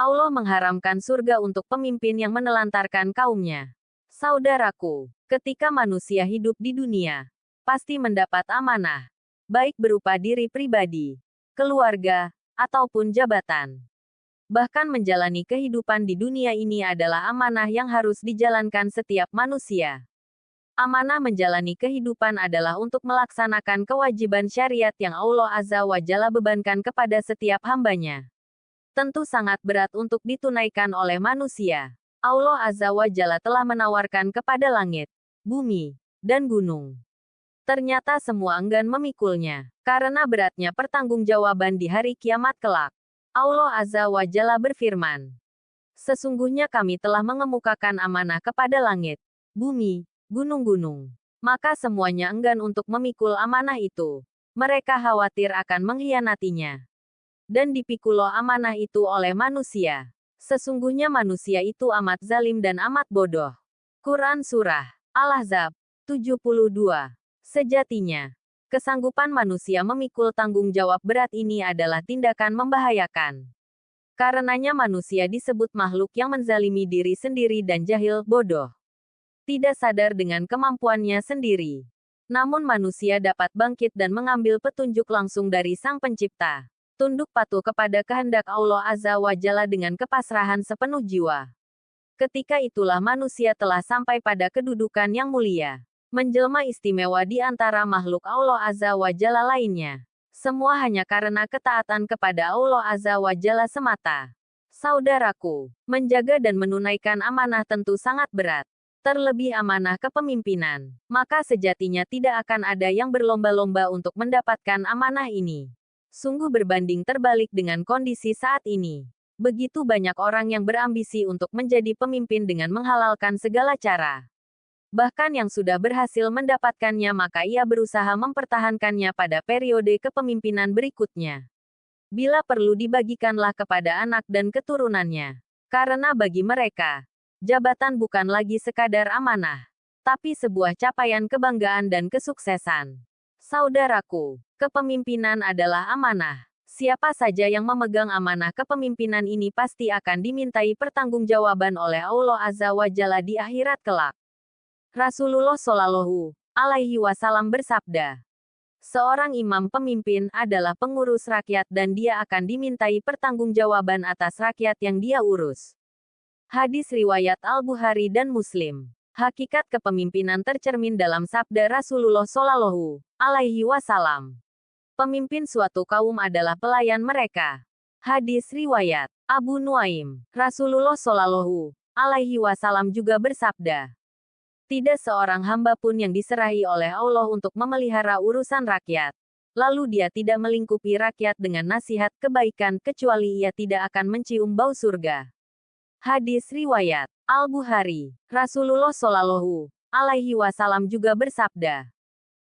Allah mengharamkan surga untuk pemimpin yang menelantarkan kaumnya. Saudaraku, ketika manusia hidup di dunia, pasti mendapat amanah, baik berupa diri pribadi, keluarga, ataupun jabatan. Bahkan menjalani kehidupan di dunia ini adalah amanah yang harus dijalankan setiap manusia. Amanah menjalani kehidupan adalah untuk melaksanakan kewajiban syariat yang Allah Azza wa Jalla bebankan kepada setiap hambanya. Tentu sangat berat untuk ditunaikan oleh manusia. Allah Azza wa Jalla telah menawarkan kepada langit, bumi, dan gunung. Ternyata semua enggan memikulnya, karena beratnya pertanggungjawaban di hari kiamat kelak. Allah Azza wa Jalla berfirman, "Sesungguhnya kami telah mengemukakan amanah kepada langit, bumi, gunung-gunung. Maka semuanya enggan untuk memikul amanah itu. Mereka khawatir akan mengkhianatinya. Dan dipikuloh amanah itu oleh manusia. Sesungguhnya manusia itu amat zalim dan amat bodoh." Quran Surah Al-Ahzab 72. Sejatinya, kesanggupan manusia memikul tanggung jawab berat ini adalah tindakan membahayakan. Karenanya manusia disebut makhluk yang menzalimi diri sendiri dan jahil, bodoh. Tidak sadar dengan kemampuannya sendiri. Namun manusia dapat bangkit dan mengambil petunjuk langsung dari Sang Pencipta. Tunduk patuh kepada kehendak Allah Azza wa Jalla dengan kepasrahan sepenuh jiwa. Ketika itulah manusia telah sampai pada kedudukan yang mulia. Menjelma istimewa di antara makhluk Allah Azza wa Jalla lainnya. Semua hanya karena ketaatan kepada Allah Azza wa Jalla semata. Saudaraku, menjaga dan menunaikan amanah tentu sangat berat. Terlebih amanah kepemimpinan. Maka sejatinya tidak akan ada yang berlomba-lomba untuk mendapatkan amanah ini. Sungguh berbanding terbalik dengan kondisi saat ini. Begitu banyak orang yang berambisi untuk menjadi pemimpin dengan menghalalkan segala cara. Bahkan yang sudah berhasil mendapatkannya maka ia berusaha mempertahankannya pada periode kepemimpinan berikutnya. Bila perlu dibagikanlah kepada anak dan keturunannya. Karena bagi mereka, jabatan bukan lagi sekadar amanah, tapi sebuah capaian kebanggaan dan kesuksesan. Saudaraku, kepemimpinan adalah amanah. Siapa saja yang memegang amanah kepemimpinan ini pasti akan dimintai pertanggungjawaban oleh Allah Azza wa Jalla di akhirat kelak. Rasulullah Shallallahu Alaihi Wasallam bersabda, "Seorang imam pemimpin adalah pengurus rakyat dan dia akan dimintai pertanggungjawaban atas rakyat yang dia urus." Hadis riwayat Al-Bukhari dan Muslim. Hakikat kepemimpinan tercermin dalam sabda Rasulullah Shallallahu Alaihi Wasallam. Pemimpin suatu kaum adalah pelayan mereka. Hadis riwayat Abu Nuaim. Rasulullah Shallallahu Alaihi Wasallam juga bersabda, "Tidak seorang hamba pun yang diserahi oleh Allah untuk memelihara urusan rakyat. Lalu dia tidak melingkupi rakyat dengan nasihat kebaikan kecuali ia tidak akan mencium bau surga." Hadis riwayat Al-Bukhari. Rasulullah Shallallahu Alaihi Wasallam juga bersabda,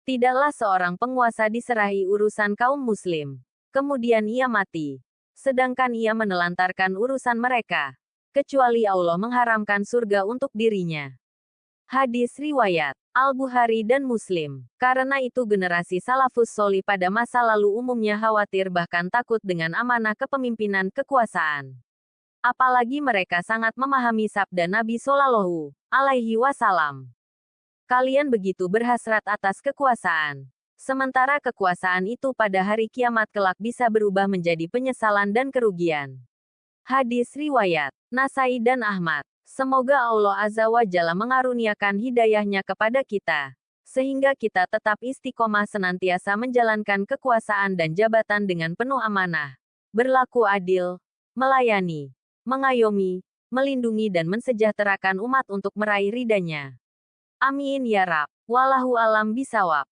"Tidaklah seorang penguasa diserahi urusan kaum muslim, kemudian ia mati, sedangkan ia menelantarkan urusan mereka, kecuali Allah mengharamkan surga untuk dirinya." Hadis riwayat Al-Bukhari dan Muslim. Karena itu generasi salafus sholi pada masa lalu umumnya khawatir bahkan takut dengan amanah kepemimpinan kekuasaan. Apalagi mereka sangat memahami sabda Nabi Shallallahu Alaihi Wasallam. "Kalian begitu berhasrat atas kekuasaan. Sementara kekuasaan itu pada hari kiamat kelak bisa berubah menjadi penyesalan dan kerugian." Hadis riwayat Nasai dan Ahmad. Semoga Allah Azza wa Jalla mengaruniakan hidayahnya kepada kita, sehingga kita tetap istiqomah senantiasa menjalankan kekuasaan dan jabatan dengan penuh amanah, berlaku adil, melayani, mengayomi, melindungi dan mensejahterakan umat untuk meraih ridhanya. Amin ya Rabb. Wallahu alam bisawab.